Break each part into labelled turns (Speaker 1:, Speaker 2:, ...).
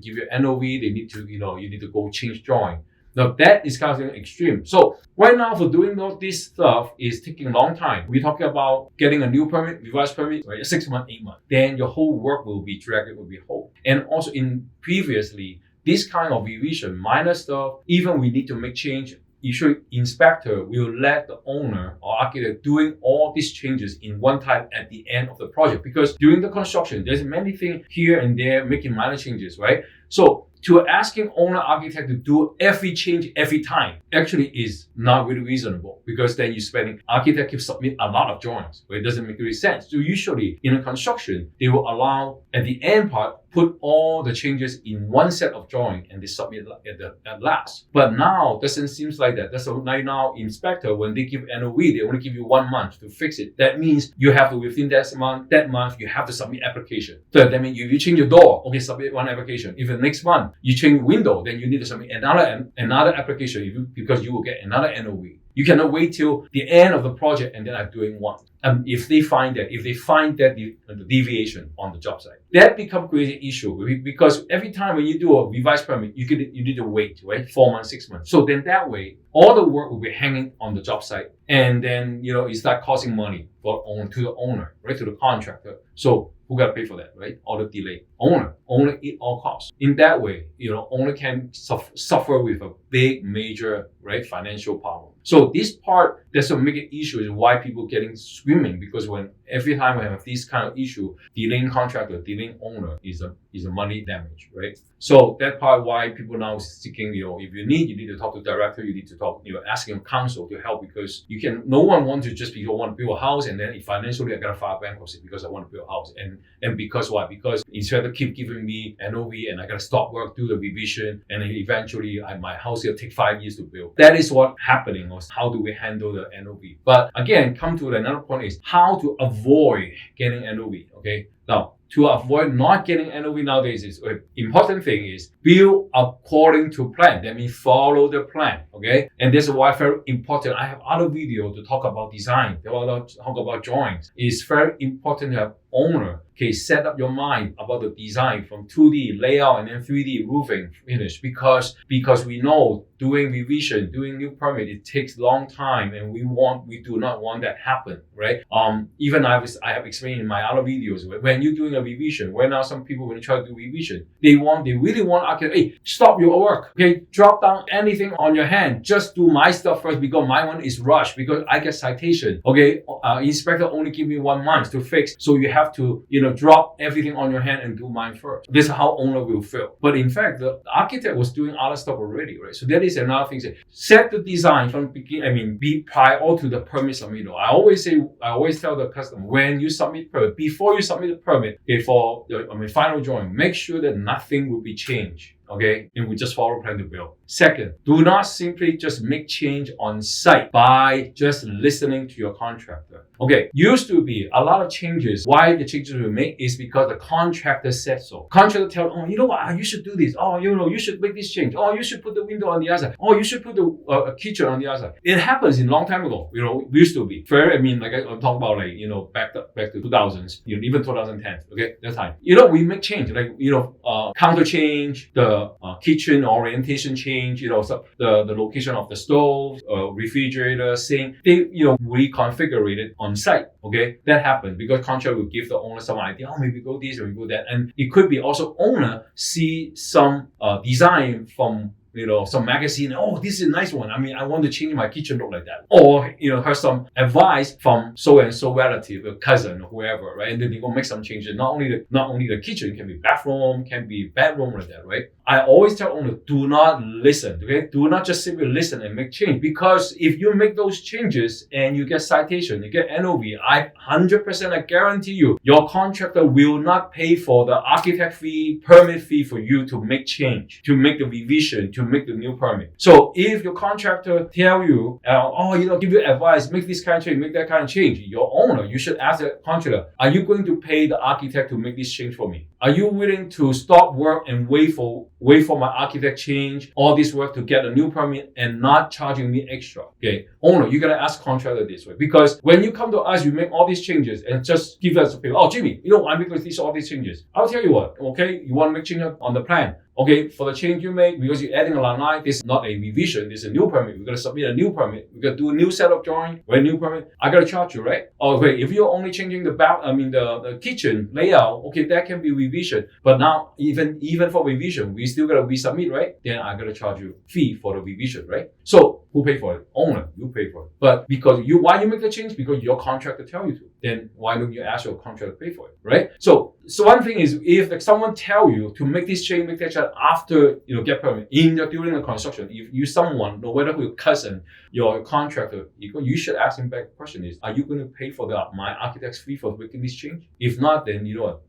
Speaker 1: give you NOV, they need to, you need to go change drawing. Now that is kind of extreme. So right now for doing all this stuff is taking a long time. We're talking about getting a new permit, revised permit, right? 6 months, 8 months. Then your whole work will be dragged, it will be whole. And also in previously, this kind of revision, minor stuff, even we need to make change, usually inspector will let the owner or architect doing all these changes in one time at the end of the project. Because during the construction, there's many things here and there making minor changes, right? So to asking owner architect to do every change every time actually is not really reasonable, because then you're spending, architect can submit a lot of drawings, but it doesn't make any sense. So usually in a construction, they will allow at the end part, put all the changes in one set of drawing and they submit at last. But now doesn't seem like that. That's why now inspector, when they give NOV, they only give you 1 month to fix it. That means you have to, within that month, you have to submit application. So that means if you change your door, okay, submit one application. If the next month you change window, then you need to submit another application because you will get another NOV. You cannot wait till the end of the project and then I'm doing one. If they find that the deviation on the job site, that becomes a crazy issue, because every time when you do a revised permit, you need to wait, right? 4 months, 6 months. So then that way, all the work will be hanging on the job site, and then it start costing money to the owner, right? To the contractor. So who got to pay for that, right? All the delay. Owner eat all costs. In that way, owner can suffer with a big, major, right, financial problem. So this part, that's a major issue, is why people getting screaming, because every time we have this kind of issue, delaying contractor, delaying owner is a money damage, right? So that part why people now seeking, if you need to talk to director, you need to talk, asking counsel to help, because no one wants to just want to build a house and then financially I gotta file bankruptcy because I want to build a house. And because why? Because instead of keep giving me NOV and I gotta stop work, do the revision, and then eventually my house will take 5 years to build. That is what happening. How do we handle the NOV? But again, come to another point is how to avoid getting NOV. Okay, now to avoid not getting NOV nowadays is important thing is build according to plan. That means follow the plan. Okay, and this is why very important. I have other video to talk about design, talk about drawings. It's very important to have owner set up your mind about the design from 2D layout and then 3D roofing finish, because we know doing revision, doing new permit, it takes long time, and we do not want that happen, right? Even I have explained in my other videos, when you're doing a revision, when now some people when you try to do revision, they really want architect, hey, stop your work, okay, drop down anything on your hand, just do my stuff first, because my one is rushed because I get citation, okay? Inspector only give me 1 month to fix, so you have to drop everything on your hand and do mine first. This is how owner will feel. But in fact, the architect was doing other stuff already, right? So that is another thing. Set the design from the beginning. Be prior to the permit submittal. I always tell the customer, when you submit permit, before you submit the permit, for final drawing, make sure that nothing will be changed. Okay, and we just follow plan to build. Second, do not simply just make change on site by just listening to your contractor. Okay, used to be a lot of changes. Why the changes we make is because the contractor said so. Contractor tell, you know what, you should do this. You should make this change. You should put the window on the other side. You should put the kitchen on the other side. It happens in long time ago. Used to be. Like I'm talking about back to 2000s, even 2010. Okay, that time. We make change counter change, the kitchen orientation change, the location of the stove, refrigerator, sink, they reconfigure it on site. Okay, that happens because contract will give the owner some idea. Maybe go this or we go that, and it could be also owner see some design from some magazine. This is a nice one. I want to change my kitchen look like that. Or, have some advice from so and so relative, a cousin, or whoever, right? And then they go make some changes. Not only the kitchen, can be bathroom, can be bedroom like that, right? I always tell owner, do not listen, okay? Do not just simply listen and make change, because if you make those changes and you get citation, you get NOV, 100% I guarantee you, your contractor will not pay for the architect fee, permit fee for you to make change, to make the revision, to make the new permit. So if your contractor tell you, give you advice, make this kind of change, make that kind of change, your owner, you should ask the contractor, are you going to pay the architect to make this change for me? Are you willing to stop work and wait for my architect change all this work to get a new permit and not charging me extra? Okay, owner, you gotta ask contractor this way, because when you come to us, you make all these changes and just give us a pay. Jimmy, I make all these changes. I'll tell you what, okay, you want to make changes on the plan. okay, for the change you make, because you're adding a lanai, this is not a revision, this is a new permit. We're going to submit a new permit. We're going to do a new set of drawing, a new permit. I got to charge you, right? Okay, if you're only changing the kitchen layout, okay, that can be revision. But now, even for revision, we still got to resubmit, right? Then I got to charge you fee for the revision, right? So who pay for it? Owner, you pay for it. But because why you make the change? Because your contractor tell you to. Then why don't you ask your contractor to pay for it, right? So one thing is, if like someone tell you to make this change, make that change after get permit during the construction, if you someone, no matter who your cousin, your contractor, you should ask him back. The question is, are you going to pay for my architect's fee for making this change? If not, then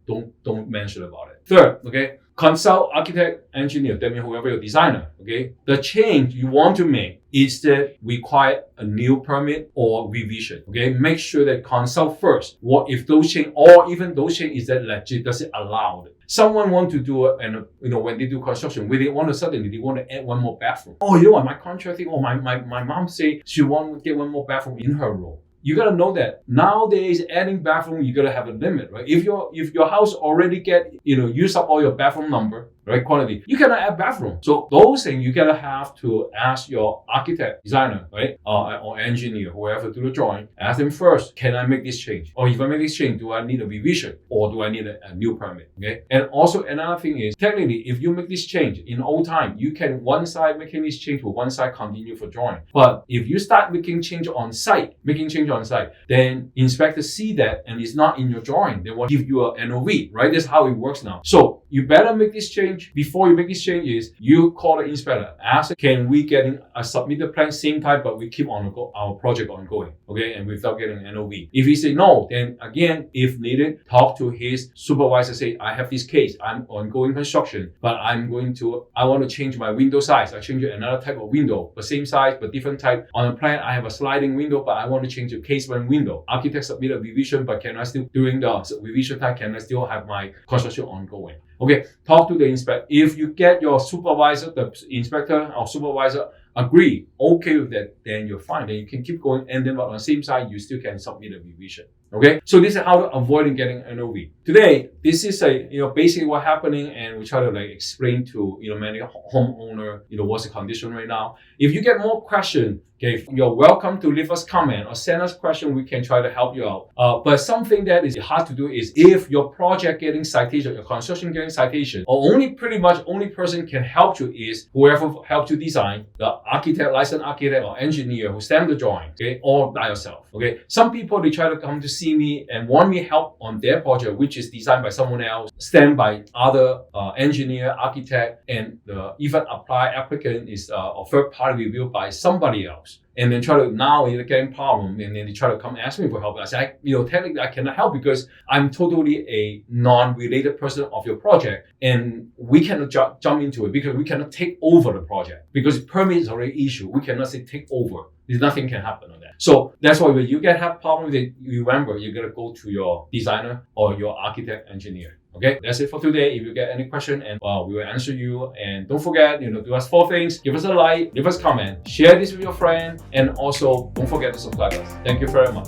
Speaker 1: don't mention about it. Third, okay, consult architect, engineer, that means whoever your designer, okay? The change you want to make is that require a new permit or revision, okay? Make sure that consult first. What if those change, or even those change, is that legit, does it allow it? Someone want to do it, and when they do construction, when they want to suddenly they want to add one more bathroom. Oh, you know what? My contracting, my mom say she want to get one more bathroom in her room. You gotta know that nowadays adding bathroom, you gotta have a limit, right? If your house already use up all your bathroom number, right, quantity, you cannot add bathroom. So those things you gotta have to ask your architect, designer, right, or engineer, whoever do the drawing. Ask them first, can I make this change? Or if I make this change, do I need a revision or do I need a new permit? Okay. And also another thing is, technically, if you make this change in old time, you can one side making this change with one side continue for drawing. But if you start making change on site, then inspectors see that and it's not in your drawing, they will give you a NOV, right? That's how it works now. So you better make this change. Before you make this change is you call the inspector, ask, can we get a submitted plan same type, but we keep on our project ongoing, okay? And without getting an NOV. If he say no, then again, if needed, talk to his supervisor, say, I have this case, I'm ongoing construction, but I want to change my window size. I change another type of window, but same size, but different type. On the plan, I have a sliding window, but I want to change the casement window. Architect submit a revision, but can I still, during the revision time, can I still have my construction ongoing? Okay, talk to the inspector. If you get your supervisor, the inspector or supervisor agree, okay with that, then you're fine. Then you can keep going, and then on the same side, you still can submit a revision. Okay, so this is how to avoid getting an NOV. Today, this is basically what's happening, and we try to explain to many homeowner what's the condition right now. If you get more questions, okay, you're welcome to leave us comment or send us question. We can try to help you out. But something that is hard to do is if your project getting citation, your construction getting citation, or pretty much only person can help you is whoever helped you design, the architect, licensed architect or engineer who stamp the drawing, okay, or by yourself. Okay, some people they try to come to see me and want me help on their project, which is designed by someone else, stamped by other engineer, architect, and even applicant is a third party review by somebody else. And then try to now getting problem, and then they try to come ask me for help. I say, technically I cannot help because I'm totally a non-related person of your project, and we cannot jump into it because we cannot take over the project because permit is already issued. We cannot say take over. Nothing can happen on that. So that's why when you have problem with it, you remember you gotta go to your designer or your architect, engineer. Okay, that's it for today. If you get any question, and we will answer you. And don't forget, do us 4 things: give us a like, leave us a comment, share this with your friend, and also don't forget to subscribe us. Thank you very much.